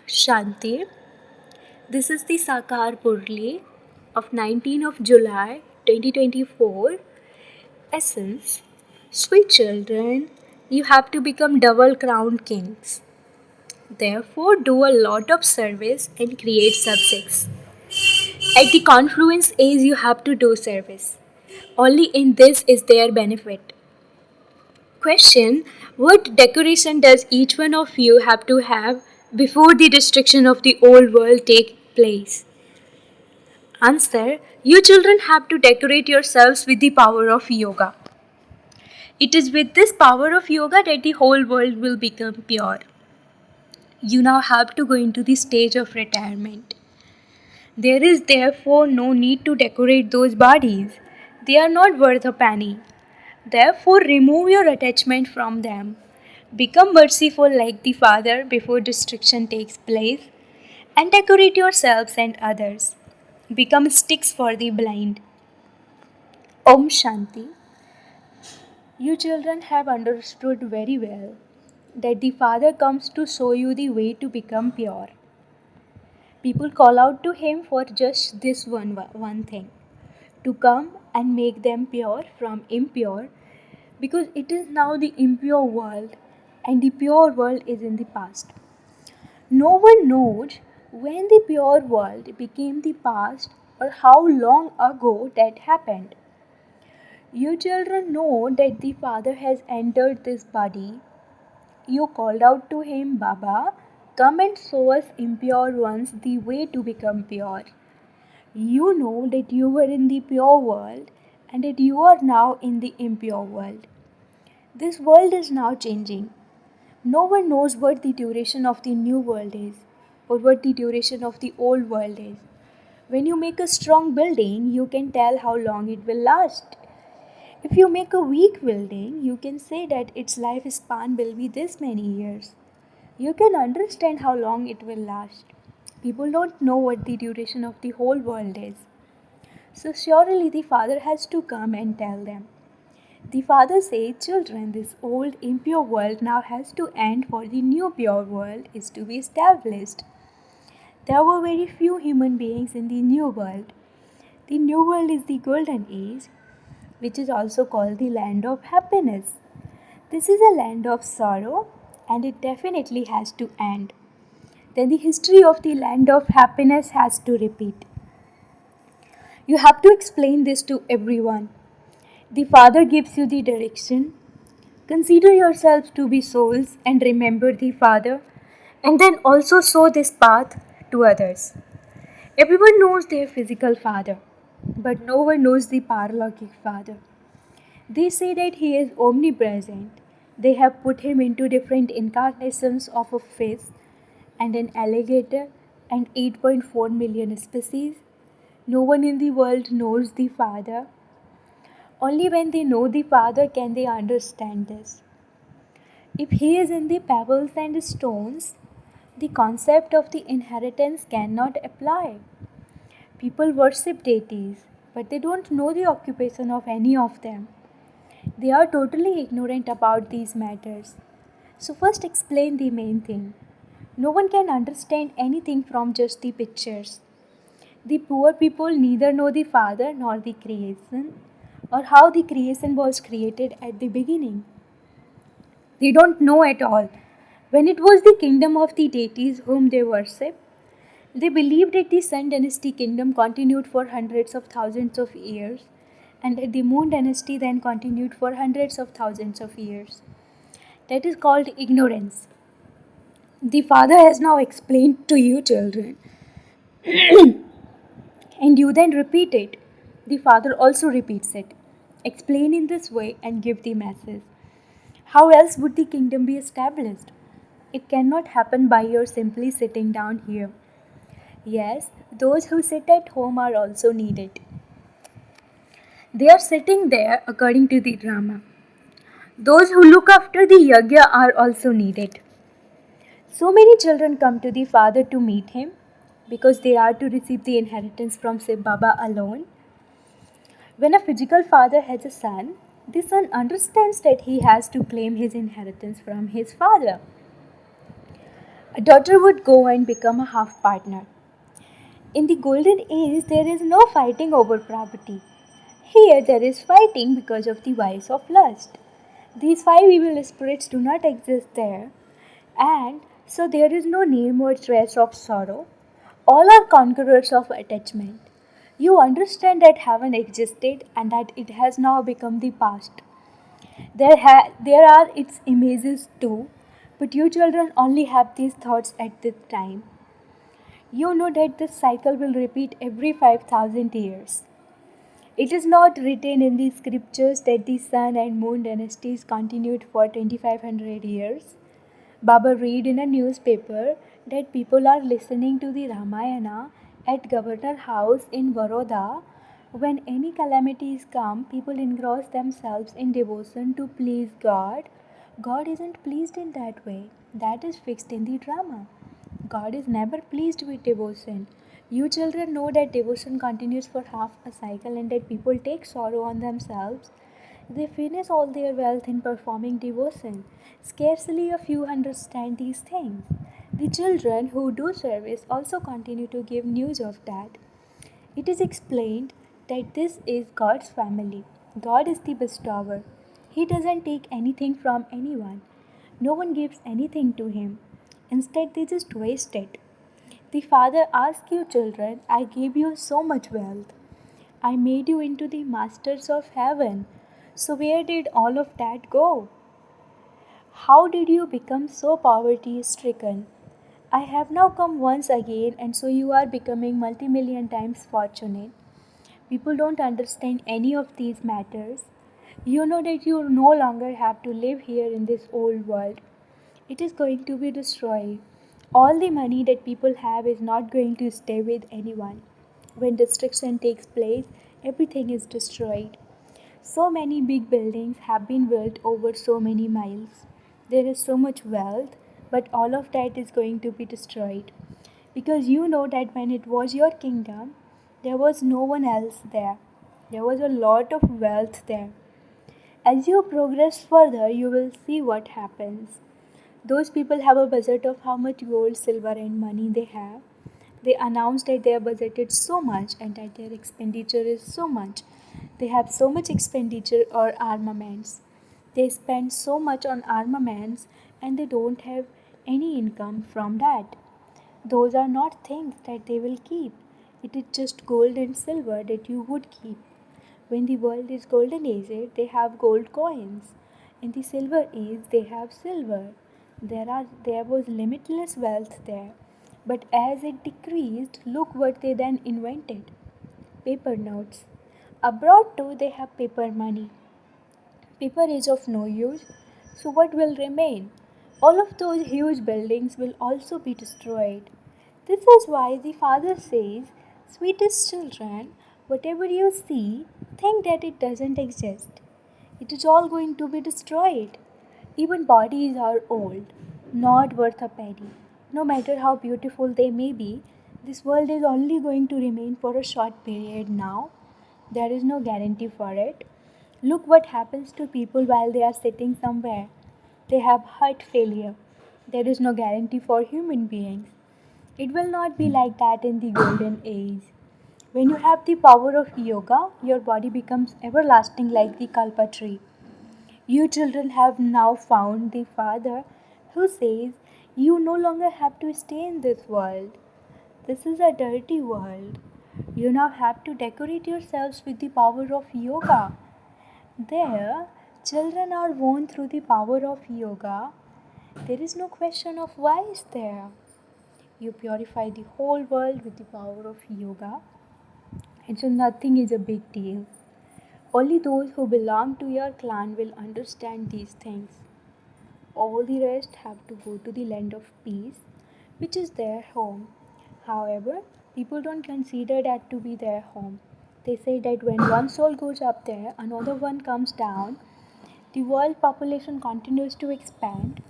Shanti. This is the Sakar Murli of 19th of July 2024. Essence. Sweet children, you have to become double crowned kings. Therefore, do a lot of service and create subjects. At the confluence age, you have to do service. Only in this is there benefit. Question. What decoration does each one of you have to have before the destruction of the old world take place? Answer. You children have to decorate yourselves with the power of yoga. It is with this power of yoga that the whole world will become pure. You now have to go into the stage of retirement. There is therefore no need to decorate those bodies. They are not worth a penny. Therefore, remove your attachment from them. Become merciful like the Father before destruction takes place, and decorate yourselves and others. Become sticks for the blind. Om Shanti. You children have understood very well that the Father comes to show you the way to become pure. People call out to Him for just this one thing, to come and make them pure from impure, because it is now the impure world and the pure world is in the past. No one knows when the pure world became the past or how long ago that happened. You children know that the Father has entered this body. You called out to him, Baba, come and show us impure ones the way to become pure. You know that you were in the pure world and that you are now in the impure world. This world is now changing. No one knows what the duration of the new world is or what the duration of the old world is. When you make a strong building, you can tell how long it will last. If you make a weak building, you can say that its lifespan will be this many years. You can understand how long it will last. People don't know what the duration of the whole world is. So surely the Father has to come and tell them. The Father says, children, this old impure world now has to end for the new pure world is to be established. There were very few human beings in the new world. The new world is the golden age, which is also called the land of happiness. This is a land of sorrow and it definitely has to end. Then the history of the land of happiness has to repeat. You have to explain this to everyone. The Father gives you the direction. Consider yourselves to be souls and remember the Father, and then also show this path to others. Everyone knows their physical father, but no one knows the paralaukic Father. They say that He is omnipresent. They have put Him into different incarnations of a fish and an alligator and 8.4 million species. No one in the world knows the Father. Only when they know the Father can they understand this. If He is in the pebbles and stones, the concept of the inheritance cannot apply. People worship deities, but they don't know the occupation of any of them. They are totally ignorant about these matters. So, first explain the main thing. No one can understand anything from just the pictures. The poor people neither know the Father nor the creation or how the creation was created at the beginning. They don't know at all. When it was the kingdom of the deities whom they worship, they believed that the Sun Dynasty kingdom continued for hundreds of thousands of years and that the Moon Dynasty then continued for hundreds of thousands of years. That is called ignorance. The Father has now explained to you, children, and you then repeat it. The Father also repeats it. Explain in this way and give the message. How else would the kingdom be established? It cannot happen by your simply sitting down here. Yes, those who sit at home are also needed. They are sitting there according to the drama. Those who look after the yajna are also needed. So many children come to the Father to meet Him because they are to receive the inheritance from Shiv Baba alone. When a physical father has a son, the son understands that he has to claim his inheritance from his father. A daughter would go and become a half partner. In the golden age, there is no fighting over property. Here, there is fighting because of the vice of lust. These five evil spirits do not exist there, and so there is no name or trace of sorrow. All are conquerors of attachment. You understand that heaven existed and that it has now become the past. There are its images too, but you children only have these thoughts at this time. You know that this cycle will repeat every 5,000 years. It is not written in the scriptures that the sun and moon dynasties continued for 2500 years. Baba read in a newspaper that people are listening to the Ramayana at Governor House in Baroda. When any calamities come, people engross themselves in devotion to please God. God isn't pleased in that way. That is fixed in the drama. God is never pleased with devotion. You children know that devotion continues for half a cycle and that people take sorrow on themselves. They finish all their wealth in performing devotion. Scarcely a few understand these things. The children who do service also continue to give news of that. It is explained that this is God's family. God is the bestower. He doesn't take anything from anyone. No one gives anything to him. Instead, they just waste it. The Father asks you, children, I gave you so much wealth. I made you into the masters of heaven. So, where did all of that go? How did you become so poverty stricken? I have now come once again, and so you are becoming multi-million times fortunate. People don't understand any of these matters. You know that you no longer have to live here in this old world. It is going to be destroyed. All the money that people have is not going to stay with anyone. When destruction takes place, everything is destroyed. So many big buildings have been built over so many miles. There is so much wealth, but all of that is going to be destroyed. Because you know that when it was your kingdom, there was no one else there. There was a lot of wealth there. As you progress further, you will see what happens. Those people have a budget of how much gold, silver, and money they have. They announce that they have budgeted so much and that their expenditure is so much. They have so much expenditure or armaments. They spend so much on armaments and they don't have any income from that. Those are not things that they will keep. It is just gold and silver that you would keep. When the world is golden age, they have gold coins. In the silver age, they have silver. There was limitless wealth there. But as it decreased, look what they then invented. Paper notes. Abroad too they have paper money. Paper is of no use, so what will remain? All of those huge buildings will also be destroyed. This is why the Father says, sweetest children, whatever you see, think that it doesn't exist. It is all going to be destroyed. Even bodies are old, not worth a penny. No matter how beautiful they may be, this world is only going to remain for a short period now. There is no guarantee for it. Look what happens to people while they are sitting somewhere. They have heart failure. There is no guarantee for human beings. It will not be like that in the golden age. When you have the power of yoga, your body becomes everlasting like the kalpa tree. You children have now found the Father who says you no longer have to stay in this world. This is a dirty world. You now have to decorate yourselves with the power of yoga. There, children are won through the power of yoga. There is no question of why is there. You purify the whole world with the power of yoga. And so nothing is a big deal. Only those who belong to your clan will understand these things. All the rest have to go to the land of peace, which is their home. However, people don't consider that to be their home. They say that when one soul goes up there, another one comes down, the world population continues to expand.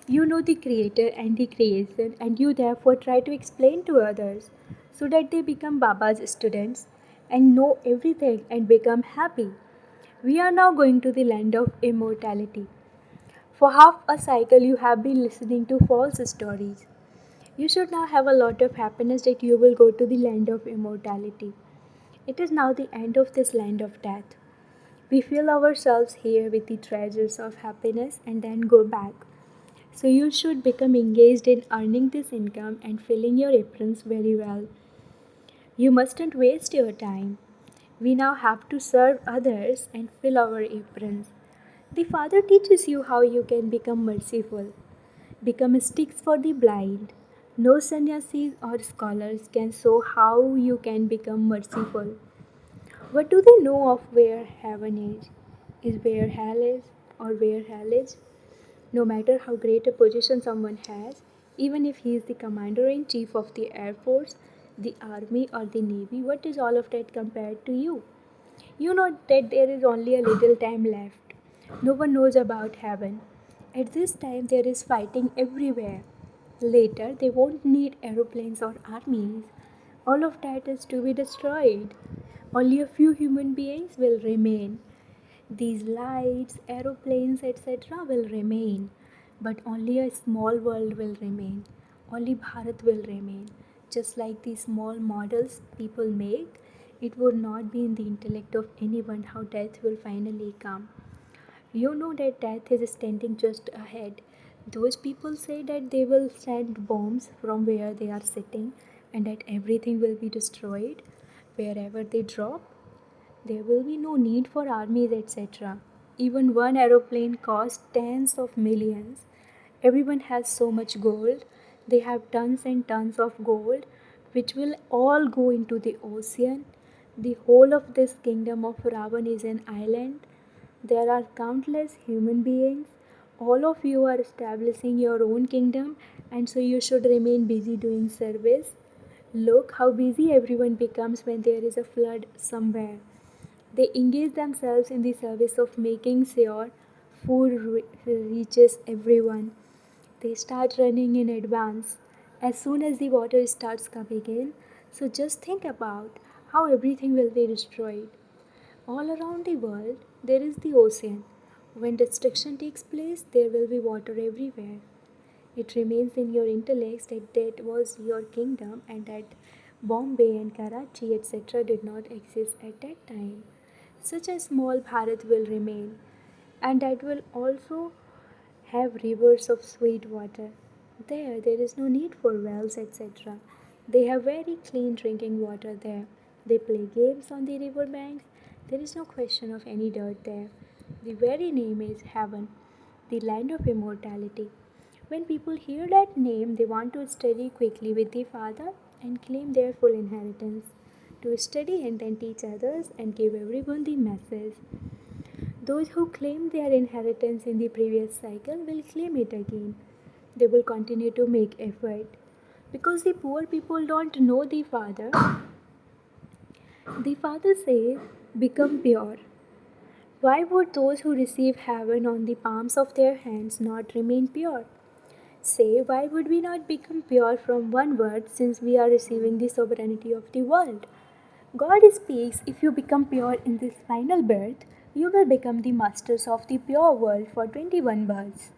You know the creator and the creation, and you therefore try to explain to others so that they become Baba's students and know everything and become happy. We are now going to the land of immortality. For half a cycle, you have been listening to false stories. You should now have a lot of happiness that you will go to the land of immortality. It is now the end of this land of death. We fill ourselves here with the treasures of happiness and then go back. So you should become engaged in earning this income and filling your aprons very well. You mustn't waste your time. We now have to serve others and fill our aprons. The Father teaches you how you can become merciful. Become sticks for the blind. No sannyasis or scholars can show how you can become merciful. What do they know of where heaven is? Is where hell is or where hell is? No matter how great a position someone has, even if he is the commander in chief of the Air Force, the Army, or the Navy, what is all of that compared to you? You know that there is only a little time left. No one knows about heaven. At this time, there is fighting everywhere. Later, they won't need aeroplanes or armies. All of that is to be destroyed. Only a few human beings will remain. These lights, aeroplanes, etc. will remain, but only a small world will remain. Only Bharat will remain. Just like the small models people make, it would not be in the intellect of anyone how death will finally come. You know that death is standing just ahead. Those people say that they will send bombs from where they are sitting and that everything will be destroyed wherever they drop. There will be no need for armies, etc. Even one aeroplane costs tens of millions. Everyone has so much gold. They have tons and tons of gold, which will all go into the ocean. The whole of this kingdom of Ravan is an island. There are countless human beings. All of you are establishing your own kingdom, and so you should remain busy doing service. Look how busy everyone becomes when there is a flood somewhere. They engage themselves in the service of making sure reaches everyone. They start running in advance as soon as the water starts coming in. So just think about how everything will be destroyed. All around the world, there is the ocean. When destruction takes place, there will be water everywhere. It remains in your intellect that that was your kingdom and that Bombay and Karachi, etc., did not exist at that time. Such a small Bharat will remain, and that will also have rivers of sweet water. There is no need for wells, etc. They have very clean drinking water there. They play games on the river banks. There is no question of any dirt there. The very name is heaven, the land of immortality. When people hear that name, they want to study quickly with the Father and claim their full inheritance. To study and then teach others and give everyone the message. Those who claimed their inheritance in the previous cycle will claim it again. They will continue to make effort. Because the poor people don't know the Father says, become pure. Why would those who receive heaven on the palms of their hands not remain pure? Say, why would we not become pure from one word since we are receiving the sovereignty of the world? God speaks, if you become pure in this final birth, you will become the masters of the pure world for 21 births.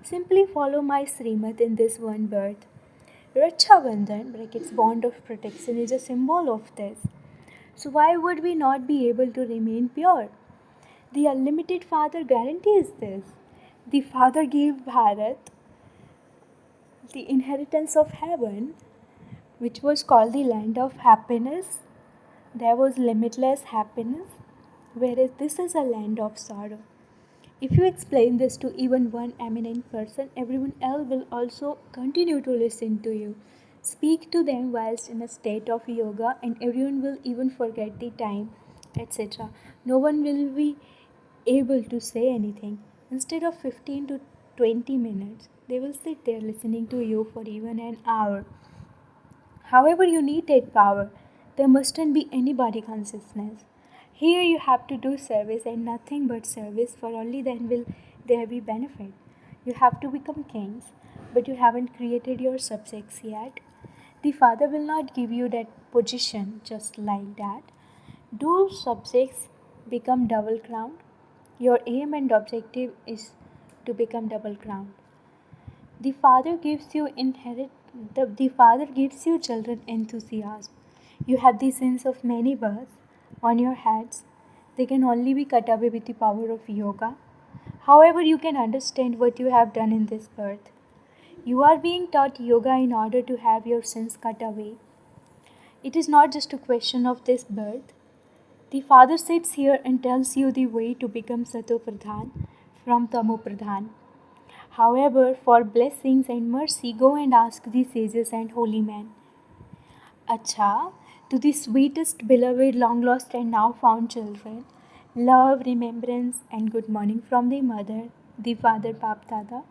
Simply follow my Srimad in this one birth. Raksha Bandhan, brackets bond of protection, is a symbol of this. So why would we not be able to remain pure? The unlimited Father guarantees this. The Father gave Bharat the inheritance of heaven, which was called the land of happiness. There was limitless happiness, whereas this is a land of sorrow. If you explain this to even one eminent person, everyone else will also continue to listen to you. Speak to them whilst in a state of yoga, and everyone will even forget the time, etc. No one will be able to say anything. Instead of 15 to 20 minutes, they will sit there listening to you for even an hour. However, you need that power. There mustn't be anybody consciousness. Here you have to do service and nothing but service, for only then will there be benefit. You have to become kings, but you haven't created your subjects yet. The Father will not give you that position just like that. Do subjects become double crowned? Your aim and objective is to become double crowned. The Father gives you The Father gives you children enthusiasm. You have the sense of many births on your heads. They can only be cut away with the power of yoga. However, you can understand what you have done in this birth. You are being taught yoga in order to have your sins cut away. It is not just a question of this birth. The Father sits here and tells you the way to become Sato Pradhan from Tamo Pradhan. However, for blessings and mercy, go and ask the sages and holy men. Acha, to the sweetest, beloved, long lost, and now found children, love, remembrance, and good morning from the mother, the father, Bap Dada.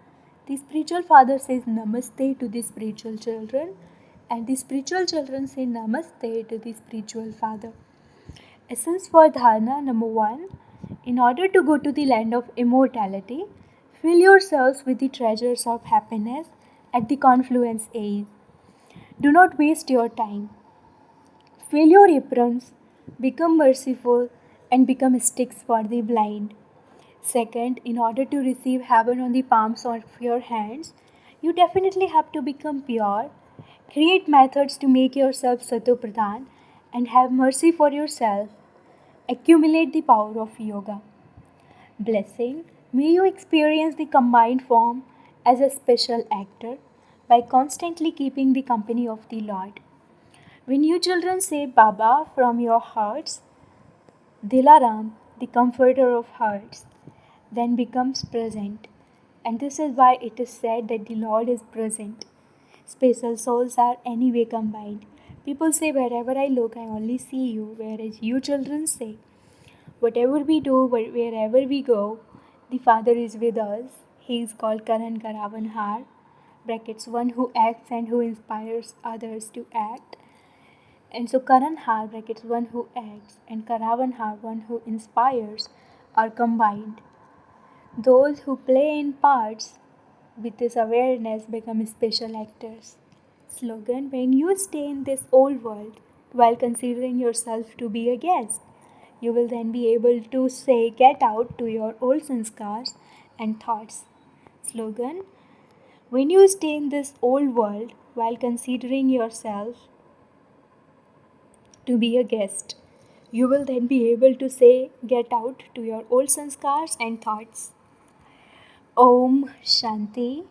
The spiritual father says namaste to the spiritual children, and the spiritual children say namaste to the spiritual father. Essence for dharana number 1. In order to go to the land of immortality, fill yourselves with the treasures of happiness at the confluence age. Do not waste your time. Fill your aprons, become merciful, and become sticks for the blind. Second, in order to receive heaven on the palms of your hands, you definitely have to become pure. Create methods to make yourself Sato Pradhan and have mercy for yourself. Accumulate the power of yoga. Blessing, may you experience the combined form as a special actor by constantly keeping the company of the Lord. When you children say Baba from your hearts, Dilaram, the comforter of hearts, then becomes present. And this is why it is said that the Lord is present. Special souls are anyway combined. People say, wherever I look, I only see you, whereas you children say, whatever we do, wherever we go, the Father is with us. He is called Karan Karavanhar, brackets one who acts and who inspires others to act. And so Karanhar, brackets one who acts, and Karavanhar, one who inspires, are combined. Those who play in parts with this awareness become special actors. Slogan, when you stay in this old world while considering yourself to be a guest, you will then be able to say get out to your old sanskars and thoughts. Slogan, when you stay in this old world while considering yourself to be a guest, you will then be able to say get out to your old sanskars and thoughts. Om Shanti.